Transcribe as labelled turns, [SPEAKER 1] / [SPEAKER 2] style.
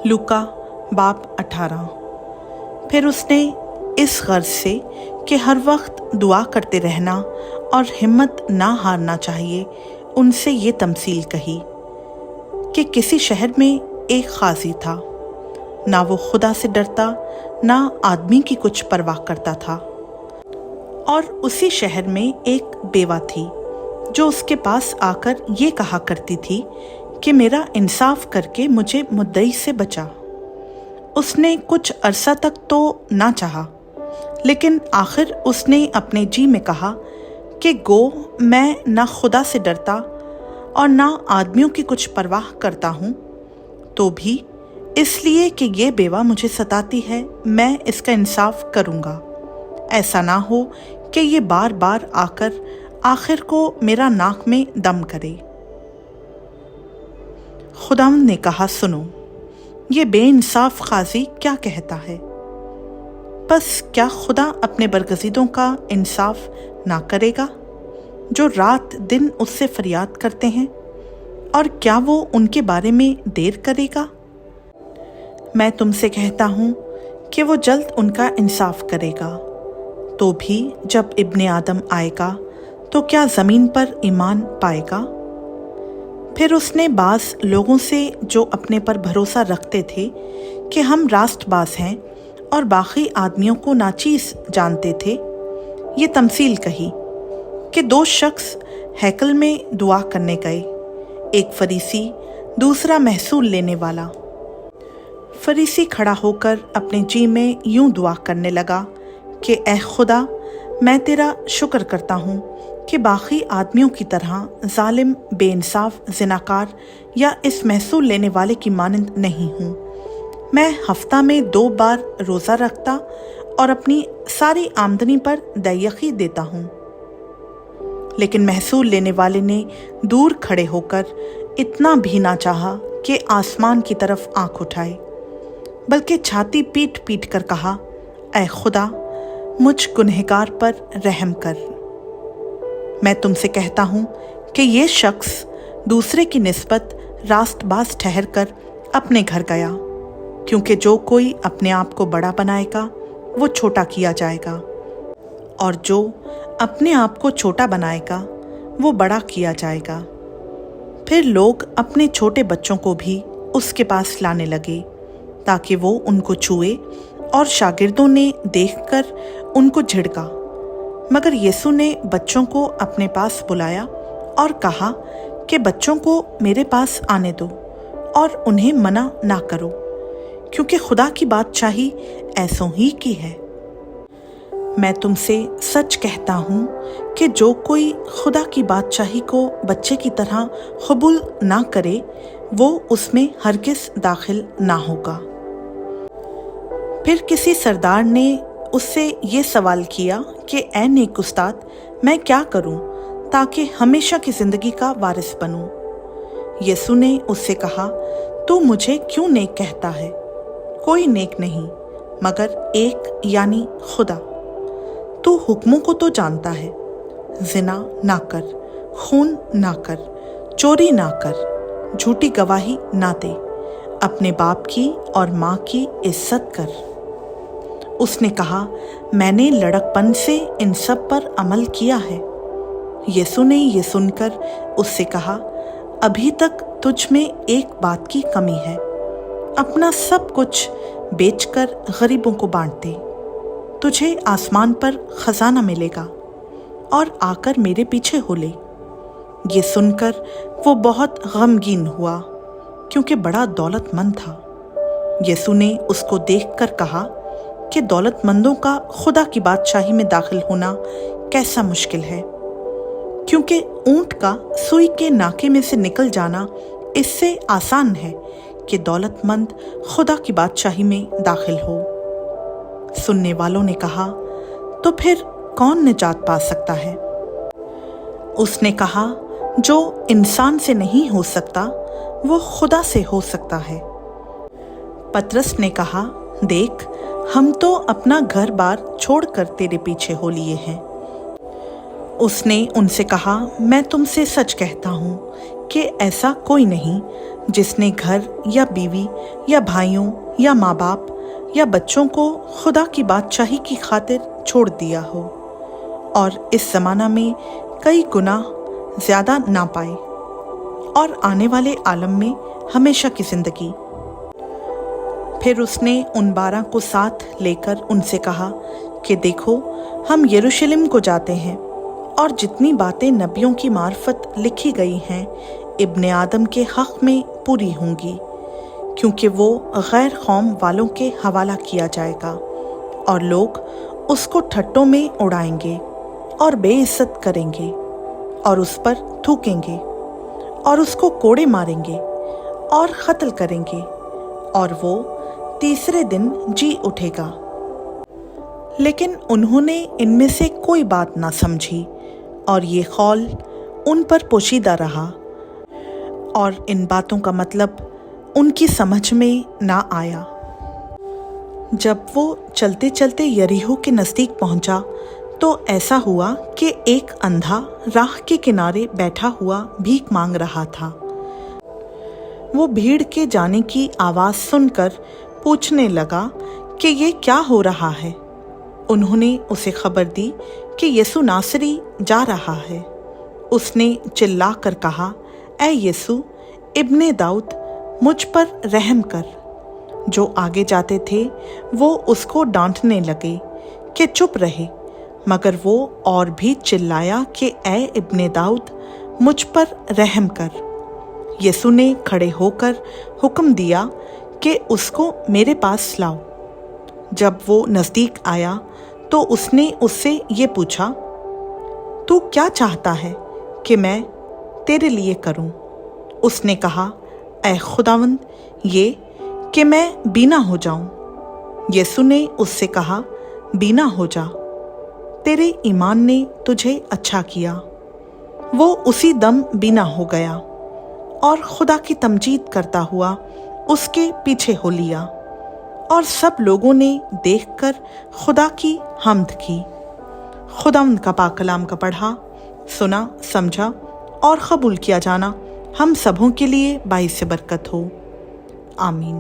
[SPEAKER 1] लूका बाब 18। फिर उसने इस गर्ज से कि हर वक्त दुआ करते रहना और हिम्मत ना हारना चाहिए, उनसे ये तमसील कही कि किसी शहर में एक काजी था। ना वो खुदा से डरता, ना आदमी की कुछ परवाह करता था। और उसी शहर में एक बेवा थी जो उसके पास आकर ये कहा करती थी कि मेरा इंसाफ करके मुझे मुद्दई से बचा। उसने कुछ अरसा तक तो ना चाहा, लेकिन आखिर उसने अपने जी में कहा कि गो मैं ना खुदा से डरता और ना आदमियों की कुछ परवाह करता हूँ, तो भी इसलिए कि ये बेवा मुझे सताती है मैं इसका इंसाफ करूँगा। ऐसा ना हो कि ये बार बार आकर आखिर को मेरा नाक में दम करे। खुदावंद ने कहा, सुनो, ये बेइंसाफ काजी क्या कहता है। बस क्या खुदा अपने बरगज़ीदों का इंसाफ ना करेगा जो रात दिन उससे फरियाद करते हैं, और क्या वो उनके बारे में देर करेगा? मैं तुमसे कहता हूँ कि वो जल्द उनका इंसाफ करेगा। तो भी जब इब्ने आदम आएगा तो क्या ज़मीन पर ईमान पाएगा? फिर उसने बाज़ लोगों से जो अपने पर भरोसा रखते थे कि हम रास्तबाज हैं और बाकी आदमियों को नाचीज़ जानते थे, ये तमसील कही कि दो शख्स हैकल में दुआ करने गए, एक फरीसी, दूसरा महसूल लेने वाला। फरीसी खड़ा होकर अपने जी में यूं दुआ करने लगा कि ए खुदा, मैं तेरा शुक्र करता हूँ कि बाकी आदमियों की तरह जालिम, बेइंसाफ, ज़िनाकार या इस महसूल लेने वाले की मानंद नहीं हूँ। मैं हफ्ता में 2 बार रोज़ा रखता और अपनी सारी आमदनी पर दैयकी देता हूँ। लेकिन महसूल लेने वाले ने दूर खड़े होकर इतना भी ना चाहा कि आसमान की तरफ आंख उठाए, बल्कि छाती पीट पीट कर कहा, ऐ खुदा, मुझ गुनहगार पर रहम कर। मैं तुमसे कहता हूँ कि ये शख्स दूसरे की निस्बत रास्तबाज ठहर कर अपने घर गया, क्योंकि जो कोई अपने आप को बड़ा बनाएगा वो छोटा किया जाएगा, और जो अपने आप को छोटा बनाएगा वो बड़ा किया जाएगा। फिर लोग अपने छोटे बच्चों को भी उसके पास लाने लगे ताकि वो उनको छुए, और शागिर्दों ने देखकर उनको झिड़का। मगर यीशु ने बच्चों को अपने पास बुलाया और कहा कि बच्चों को मेरे पास आने दो और उन्हें मना ना करो, क्योंकि खुदा की बादशाही ऐसों ही की है। मैं तुमसे सच कहता हूँ कि जो कोई खुदा की बादशाही को बच्चे की तरह कबूल ना करे, वो उसमें हरगिज़ दाखिल ना होगा। फिर किसी सरदार ने उससे ये सवाल किया कि ए नेक उस्ताद, मैं क्या करूं ताकि हमेशा की ज़िंदगी का वारिस बनूं? यीशु ने उससे कहा, तू मुझे क्यों नेक कहता है? कोई नेक नहीं मगर एक, यानी खुदा। तू हुक्मों को तो जानता है, जिना ना कर, खून ना कर, चोरी ना कर, झूठी गवाही ना दे, अपने बाप की और माँ की इज्जत कर। उसने कहा, मैंने लड़कपन से इन सब पर अमल किया है। यीशु ने ये सुनकर उससे कहा, अभी तक तुझ में एक बात की कमी है। अपना सब कुछ बेचकर गरीबों को बांट दे, तुझे आसमान पर खजाना मिलेगा, और आकर मेरे पीछे हो ले। ये सुनकर वो बहुत गमगीन हुआ, क्योंकि बड़ा दौलतमंद था। यीशु ने उसको देखकर कहा कि दौलतमंदों का खुदा की बादशाही में दाखिल होना कैसा मुश्किल है, क्योंकि ऊंट का सुई के नाके में से निकल जाना इससे आसान है कि दौलतमंद खुदा की बादशाही में दाखिल हो। सुनने वालों ने कहा, तो फिर कौन निजात पा सकता है? उसने कहा, जो इंसान से नहीं हो सकता वो खुदा से हो सकता है। पतरस ने कहा, देख, हम तो अपना घर बार छोड़कर तेरे पीछे हो लिए हैं। उसने उनसे कहा, मैं तुमसे सच कहता हूँ کہ ایسا کوئی نہیں جس نے گھر یا بیوی یا بھائیوں یا ماں باپ یا بچوں کو خدا کی بادشاہی کی خاطر چھوڑ دیا ہو اور اس زمانہ میں کئی گنا زیادہ نہ پائے اور آنے والے عالم میں ہمیشہ کی زندگی۔ پھر اس نے ان 12 کو ساتھ لے کر ان سے کہا کہ دیکھو ہم یروشلم کو جاتے ہیں اور جتنی باتیں نبیوں کی معرفت لکھی گئی ہیں ابن آدم کے حق میں پوری ہوں گی، کیونکہ وہ غیر قوم والوں کے حوالہ کیا جائے گا اور لوگ اس کو ٹھٹوں میں اڑائیں گے اور بے عزت کریں گے اور اس پر تھوکیں گے اور اس کو کوڑے ماریں گے اور قتل کریں گے اور وہ تیسرے دن جی اٹھے گا۔ لیکن انہوں نے ان میں سے کوئی بات نہ سمجھی اور یہ قول ان پر پوشیدہ رہا اور ان باتوں کا مطلب ان کی سمجھ میں نہ آیا۔ جب وہ چلتے چلتے یریحو کے نزدیک پہنچا تو ایسا ہوا کہ ایک اندھا راہ کے کنارے بیٹھا ہوا بھیک مانگ رہا تھا۔ وہ بھیڑ کے جانے کی آواز سن کر پوچھنے لگا کہ یہ کیا ہو رہا ہے۔ انہوں نے اسے خبر دی کہ یسوع ناصری جا رہا ہے۔ اس نے چلا کر کہا، اے یسوع ابن داؤد مجھ پر رحم کر۔ جو آگے جاتے تھے وہ اس کو ڈانٹنے لگے کہ چپ رہے، مگر وہ اور بھی چلایا کہ اے ابن داؤد مجھ پر رحم کر۔ یسوع نے کھڑے ہو کر حکم دیا کہ اس کو میرے پاس لاؤ۔ جب وہ نزدیک آیا تو اس نے اس سے یہ پوچھا، تو کیا چاہتا ہے کہ میں تیرے لیے کروں؟ اس نے کہا، اے خداوند یہ کہ میں بینا ہو جاؤں۔ یسوع نے اس سے کہا، بینا ہو جا، تیرے ایمان نے تجھے اچھا کیا۔ وہ اسی دم بینا ہو گیا اور خدا کی تمجید کرتا ہوا اس کے پیچھے ہو لیا، اور سب لوگوں نے دیکھ کر خدا کی حمد کی۔ خداوند کا پاک کلام کا پڑھا، سنا، سمجھا اور قبول کیا جانا ہم سبوں کے لیے باعث برکت ہو۔ آمین۔